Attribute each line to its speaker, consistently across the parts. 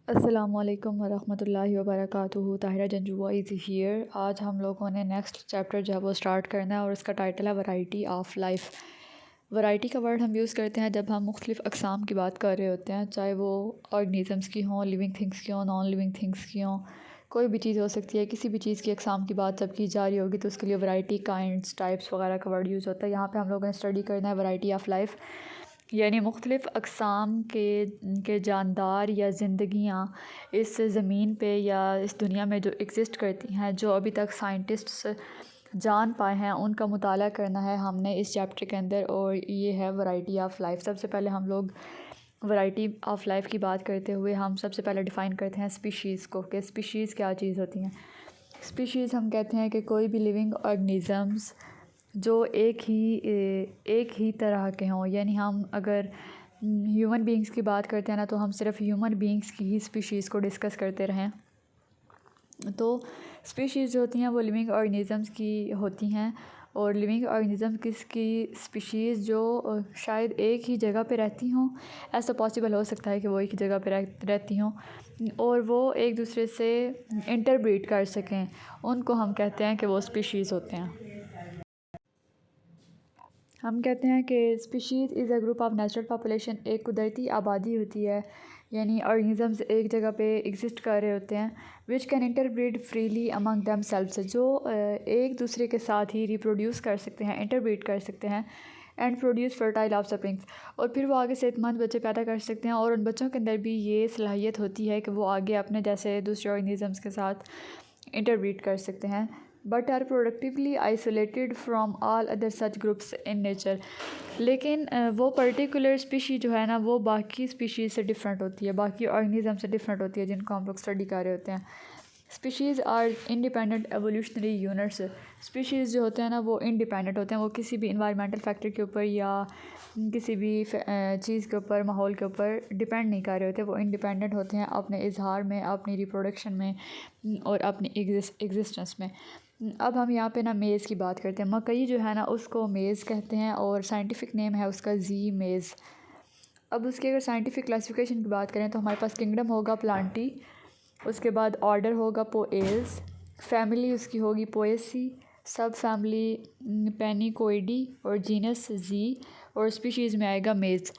Speaker 1: अस्सलामुअलैकुम वरहमतुल्लाहि वबरकातुहू। Tahira Janjua is here. आज हम लोगों ने नेक्स्ट चैप्टर जो है वो स्टार्ट करना है और उसका टाइटल है वैरायटी ऑफ लाइफ। वैरायटी का वर्ड हम यूज़ करते हैं जब हम मुख्तलिफ़ अक़साम की बात कर रहे होते हैं, चाहे वो ऑर्गेनिज़म्स की हों, लिविंग थिंग्स की हों, नॉन लिविंग थिंग्स की हों, कोई भी चीज़ हो सकती है। किसी भी चीज़ की अक़साम की बात जब की जा रही होगी तो उसके लिए वैरायटी, काइंड्स, टाइप्स वगैरह का वर्ड यूज़ होता है। यहाँ पे हम लोगों ने स्टडी करना है वैरायटी ऑफ लाइफ, यानी मुख्तलिफ़ अक़साम के जानदार या ज़िंदगियाँ इस ज़मीन पे या इस दुनिया में जो एग्ज़िस्ट करती हैं, जो अभी तक साइंटिस्ट्स जान पाए हैं, उनका मुताला करना है हमने इस चैप्टर के अंदर। और ये है वैरायटी ऑफ लाइफ। सबसे पहले हम लोग वैरायटी ऑफ लाइफ की बात करते हुए हम सबसे पहले डिफ़ाइन करते हैं स्पीशीज़ को, कि स्पीशीज़ क्या चीज़ होती हैं। स्पीशीज़ हम कहते हैं कि कोई भी लिविंग ऑर्गेनिज़म्स जो एक ही तरह के हों। यानी हम अगर ह्यूमन बीइंग्स की बात करते हैं ना, तो हम सिर्फ ह्यूमन बीइंग्स की ही स्पीशीज़ को डिस्कस करते रहें। तो स्पीशीज़ जो होती हैं वो लिविंग ऑर्गेनिज़म्स की होती हैं, और लिविंग ऑर्गेनिज़म किसकी स्पीशीज़ जो शायद एक ही जगह पे रहती हों। ऐसा पॉसिबल हो सकता है कि वो एक ही जगह पे रहती हों और वो एक दूसरे से इंटरब्रीड कर सकें, उनको हम कहते हैं कि वो स्पीशीज़ होते हैं। हम कहते हैं कि species is a group of natural population. एक कुदरती आबादी होती है, यानी ऑर्गेनिज़म्स एक जगह पे एग्जिस्ट कर रहे होते हैं, which can interbreed freely among them selves, जो एक दूसरे के साथ ही रिप्रोड्यूस कर सकते हैं, इंटरब्रीड कर सकते हैं, एंड प्रोड्यूस फर्टाइल ऑफस्प्रिंग्स, और फिर वो आगे सेहतमंद बच्चे पैदा कर सकते हैं। और उन बच्चों के अंदर भी ये सलाहियत होती है कि वो आगे अपने जैसे दूसरे ऑर्गेनिज़म्स के साथ इंटरब्रीड कर सकते हैं, but are productively isolated from all other such groups in nature. लेकिन वो पर्टिकुलर स्पीशी जो है ना, वो बाकी स्पीशीज़ से डिफरेंट होती है, बाकी ऑर्गेनिज़म से डिफरेंट होती है जिनको हम लोग स्टडी कर रहे होते हैं। Species are independent evolutionary units. Species जो होते हैं ना वो इंडिपेंडेंट होते हैं, वो किसी भी इन्वायरमेंटल फैक्टर के ऊपर या किसी भी चीज़ के ऊपर, माहौल के ऊपर डिपेंड नहीं कर रहे होते। वो इंडिपेंडेंट होते हैं अपने इजहार में, अपनी रिप्रोडक्शन में और अपनी एग्जिस्टेंस में। अब हम यहाँ पे ना मेज़ की बात करते हैं। मकई जो है ना उसको मेज़ कहते हैं और साइंटिफिक नेम है उसका जी मेज़। अब उसकी अगर साइंटिफिक क्लासिफिकेशन की बात करें तो हमारे पास किंगडम होगा प्लांटी, उसके बाद ऑर्डर होगा पोएल्स, फैमिली उसकी होगी पोएसी, सब फैमिली पेनिकोइडी और जीनस जी, और स्पीशीज़ में आएगा मेज़।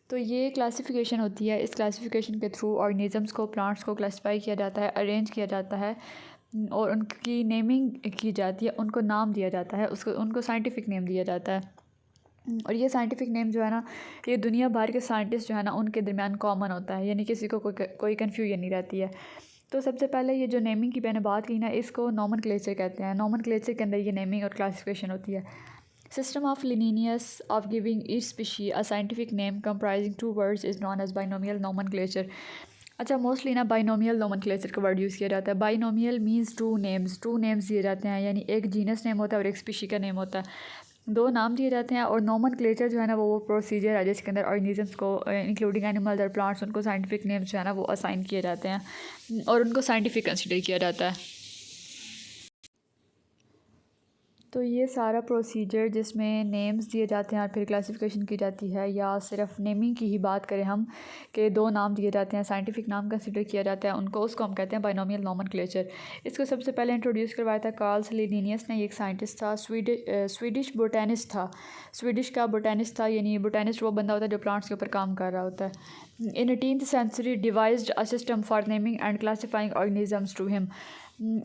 Speaker 1: तो ये क्लासिफिकेशन होती है। इस क्लासिफिकेशन के थ्रू ऑर्गेनिज़म्स को, प्लांट्स को क्लासिफाई किया जाता है, अरेंज किया जाता है और उनकी नेमिंग की जाती है, उनको नाम दिया जाता है, उनको साइंटिफिक नेम दिया जाता है। और ये साइंटिफिक नेम जो है ना, ये दुनिया भर के साइंटिस्ट जो है ना उनके दरमियान कॉमन होता है, यानी किसी को कोई कन्फ्यूजन नहीं रहती है। तो सबसे पहले ये जो नेमिंग की मैंने बात की ना, इसको नोमेनक्लेचर कहते हैं। नोमेनक्लेचर के अंदर ये नेमिंग और क्लासिफिकेशन होती है। System of Linnaeus of giving each species a scientific name comprising two words is known as binomial nomenclature. अच्छा, मोस्टली ना बाइनोमियल नोमेनक्लेचर का वर्ड यूज़ किया जाता है। बाइनोमियल मीन्स टू नेम्स दिए जाते हैं, यानी एक जीनस नेम होता है और एक स्पीशी का नेम होता है, दो नाम दिए जाते हैं। और नोमेनक्लेचर जो है ना वो प्रोसीजर है जिसके अंदर ऑर्गेनिजम्स को इंक्लूडिंग एनिमल्स और प्लांट्स, उनको साइंटिफिक नेम्स जो है ना वो असाइन किए जाते हैं और उनको साइंटिफिक कंसिडर किया जाता है। तो ये सारा प्रोसीजर जिसमें नेम्स दिए जाते हैं और फिर क्लासिफिकेशन की जाती है, या सिर्फ नेमिंग की ही बात करें हम कि दो नाम दिए जाते हैं, साइंटिफिक नाम कंसिडर किया जाता है, उसको हम कहते हैं बाइनोमियल नोमेनक्लेचर। इसको सबसे पहले इंट्रोड्यूस करवाया था कार्ल लिनियस ने। एक साइंटिस्ट था, स्वीडिश बोटेनिस्ट था। स्वीडिश का बोटेनिस्ट था, यानी बोटेनिस्ट वो बंदा होता है जो प्लांट्स के ऊपर काम कर रहा होता है। In 18th century devised a system for naming and classifying organisms to him.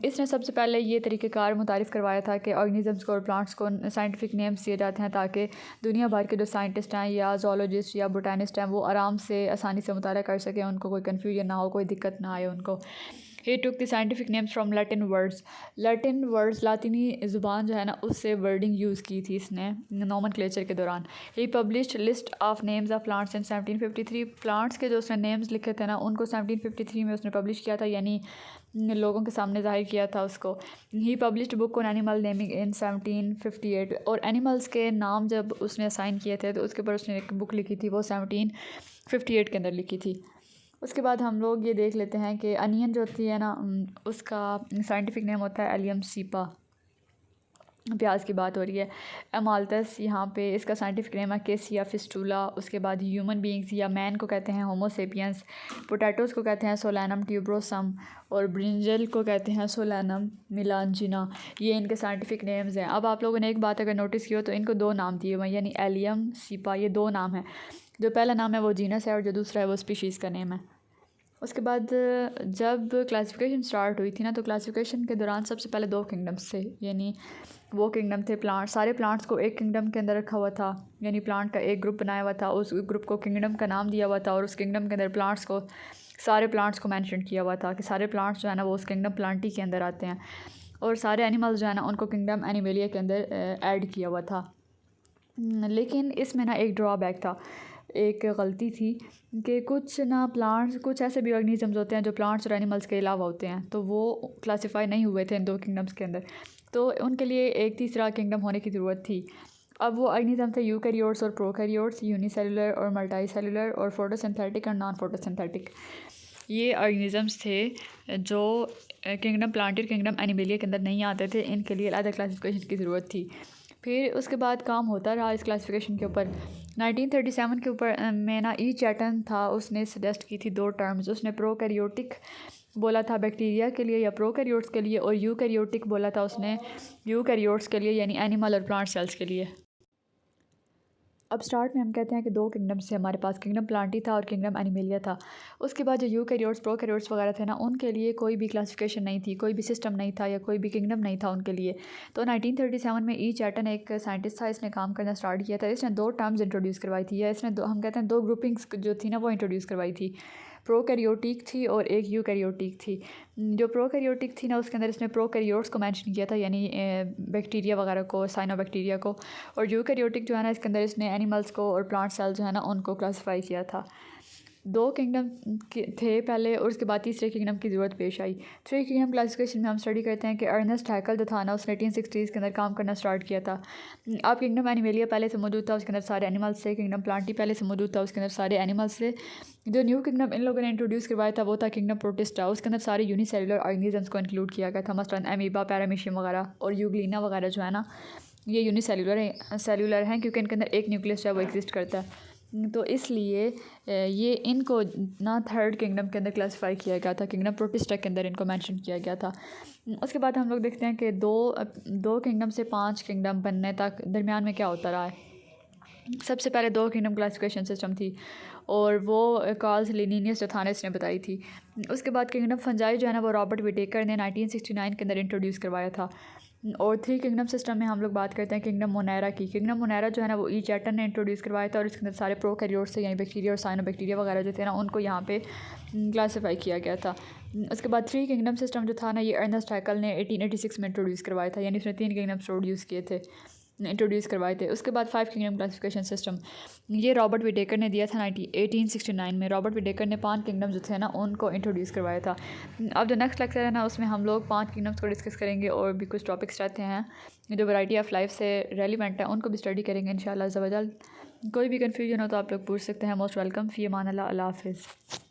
Speaker 1: इसने सबसे पहले ये तरीक़ेकार मुतारिफ़ करवाया था कि ऑर्गेनिजम्स को और प्लांट्स को साइंटिफिक नेम्स दिए जाते हैं ताकि दुनिया भर के जो साइंटिस्ट हैं या जोलॉजिस्ट या बोटानिस्ट हैं वो आराम से, आसानी से मुताला कर सकें, उनको कोई कन्फ्यूजन ना हो, कोई दिक्कत ना आए उनको। He took the scientific names from Latin words, लातिनी ज़ुबान जो है ना उससे वर्डिंग यूज़ की थी इसने नोमेनक्लेचर के दौरान। He published list of names of plants in 1753। Plants के जो उसने नेम्स लिखे थे ना उनको 1753 में उसने पब्लिश किया था, यानी लोगों के सामने ज़ाहिर किया था उसको। He published book on animal naming in 1758। और एनिमल्स के नाम जब उसने असाइन किए थे तो उसके ऊपर उसने एक बुक लिखी थी, वो 1758 के अंदर लिखी थी। उसके बाद हम लोग ये देख लेते हैं कि अनियन जो होती है ना उसका साइंटिफिक नेम होता है एलियम सीपा। प्याज की बात हो रही है। अमाल्थस यहाँ पे इसका साइंटिफिक नेम है केसिया फिस्टूला। उसके बाद ह्यूमन बींग्स या मैन को कहते हैं होमो सेपियंस। पोटैटोज़ को कहते हैं सोलैनम ट्यूब्रोसम और ब्रिंजल को कहते हैं सोलैनम मिलांजिना। ये इनके साइंटिफिक नेम्स हैं। अब आप लोगों ने एक बात अगर नोटिस की हो तो इनको दो नाम दिए हुए हैं, यानी एलियम सीपा, ये दो नाम हैं। जो पहला नाम है वो जीनस है और जो दूसरा है वो स्पीशीज़ का नेम है। उसके बाद जब क्लासिफिकेशन स्टार्ट हुई थी ना, तो क्लासिफिकेशन के दौरान सबसे पहले दो किंगडम्स थे, यानी वो किंगडम थे प्लांट। सारे प्लांट्स को एक किंगडम के अंदर रखा हुआ था, यानी प्लांट का एक ग्रुप बनाया हुआ था, उस ग्रुप को किंगडम का नाम दिया हुआ था और उस किंगडम के अंदर प्लांट्स को, सारे प्लांट्स को मैंशन किया हुआ था कि सारे प्लांट्स जो है ना वो उस किंगडम प्लांटी के अंदर आते हैं। और सारे एनिमल्स जो है ना उनको किंगडम एनिमेलिया के अंदर ऐड किया हुआ था। लेकिन इसमें ना एक ड्रॉबैक था, एक गलती थी कि कुछ ना प्लांट्स, कुछ ऐसे भी ऑर्गेनिजम्स होते हैं जो प्लांट्स और एनिमल्स के अलावा होते हैं, तो वो क्लासिफाई नहीं हुए थे इन दो किंगडम्स के अंदर, तो उनके लिए एक तीसरा किंगडम होने की ज़रूरत थी। अब वो ऑर्गेनिज्म थे यूकैरियोट्स और प्रोकैरियोट्स, यूनिसेलुलर और मल्टीसेलुलर, और फोटोसिंथेटिक और नॉन फोटोसिंथेटिक। ये ऑर्गेनिजम्स थे जो किंगडम प्लांटी और किंगडम एनिमेलिया के अंदर नहीं आते थे, इनके लिए अलग क्लासिफिकेशन की ज़रूरत थी। फिर उसके बाद काम होता रहा इस क्लासिफिकेशन के ऊपर। 1937 के ऊपर में ना ई चैटन था, उसने सजेस्ट की थी दो टर्म्स। उसने प्रोकैरियोटिक बोला था बैक्टीरिया के लिए या प्रोकैरियोट्स के लिए, और यूकैरियोटिक बोला था उसने यूकैरियोट्स के लिए, यानी एनिमल और प्लांट सेल्स के लिए। अब स्टार्ट में हम कहते हैं कि दो किंगडम्स थे हमारे पास, किंगडम प्लांटी था और किंगडम एनिमेलिया था। उसके बाद जो यूकैरियोट्स प्रोकैरियोट्स वगैरह थे ना, उनके लिए कोई भी क्लासिफिकेशन नहीं थी, कोई भी सिस्टम नहीं था या कोई भी किंगडम नहीं था उनके लिए। तो 1937 में ई चैटन एक साइंटिस्ट था, इसने काम करना स्टार्ट किया था। इसने दो टर्म्स इंट्रोड्यूस करवाई थी, या इसने हम कहते हैं दो ग्रुपिंग्स जो थी ना वो इंट्रोड्यूस करवाई थी। प्रोकैरियोटिक थी और एक यूकैरियोटिक थी। जो प्रोकैरियोटिक थी ना उसके अंदर इसने प्रोकैरियोट्स को मेंशन किया था, यानी बैक्टीरिया वगैरह को, साइनोबैक्टीरिया को। और यूकैरियोटिक जो है ना इसके अंदर इसने एनिमल्स को और प्लांट सेल जो है ना उनको क्लासीफाई किया था। दो किंगडम थे पहले, और उसके बाद तीसरे किंगडम की ज़रूरत पेश आई। थ्री किंगडम क्लासिफिकेशन में हम स्टडी करते हैं कि अर्नेस्ट हैकल जो था ना उसने 1860s के अंदर काम करना स्टार्ट किया था। अब किंगडम एनिमेलिया पहले से मौजूद था, उसके अंदर सारे एनिमल्स थे। किंगडम प्लांटी पहले से मौजूद था, उसके अंदर सारे एनिमल्स थे। जो न्यू किंगडम इन लोगों ने इंट्रोड्यूस करवाया था वो था किंगडम प्रोटिस्टा। उसके अंदर सारे यूनिसेलुलर ऑर्गेनिजम्स को इंक्लूड किया गया था, मसलन एमीबा, पैरामीशियम वगैरह और यूग्लिना वगैरह जो है ना ये सेलुलर हैं, क्योंकि इनके अंदर एक न्यूक्लियस जो है वो एग्जिस्ट करता है। तो इसलिए ये इनको ना थर्ड किंगडम के अंदर क्लासिफाई किया गया था, किंगडम प्रोटिस्टा के अंदर इनको मेंशन किया गया था। उसके बाद हम लोग देखते हैं कि दो किंगडम से 5 किंगडम बनने तक दरमियान में क्या होता रहा है। सबसे पहले दो किंगडम क्लासिफिकेशन सिस्टम थी, और वो कार्ल लिनियस जो था ना इसने बताई थी। उसके बाद किंगडम फंजाई जो है ना वो रॉबर्ट विटेकर ने 1969 के अंदर इंट्रोड्यूस करवाया था। और थ्री किंगडम सिस्टम में हम लोग बात करते हैं किंगडम मोनेरा की। किंगडम मोनेरा जो है ना वो ई चैटन ने इंट्रोड्यूस करवाया था, और इसके अंदर सारे प्रोकैरियोट्स थे, यानी बैक्टीरिया और साइनोबैक्टीरिया वगैरह जो थे ना उनको यहाँ पे क्लासीफाई किया गया था। उसके बाद थ्री किंगडम सिस्टम जो था ना ये अर्नेस्ट हैकल ने 1886 में इंट्रोड्यूस करवाया था, यानी उसने 3 किंगडम्स इंट्रोड्यूस करवाए थे। उसके बाद 5 किंगडम क्लासिफिकेशन सिस्टम ये रॉबर्ट विटेकर ने दिया था 1869 में। रॉबर्ट विटेकर ने 5 किंगडम जो थे ना उनको इंट्रोड्यूस करवाया था। अब जो नेक्स्ट लेक्चर है ना उसमें हम लोग 5 किंगडम्स को डिस्कस करेंगे, और भी कुछ टॉपिक्स रहते हैं जो वैरायटी ऑफ लाइफ से रेलिवेंट है उनको भी स्टडी करेंगे इंशाल्लाह अज़्ज़ा वजल। कोई भी कन्फ्यूजन हो तो आप लोग पूछ सकते हैं। Most welcome. फ़ी अमान अल्लाह। अल्लाह हाफ़िज़।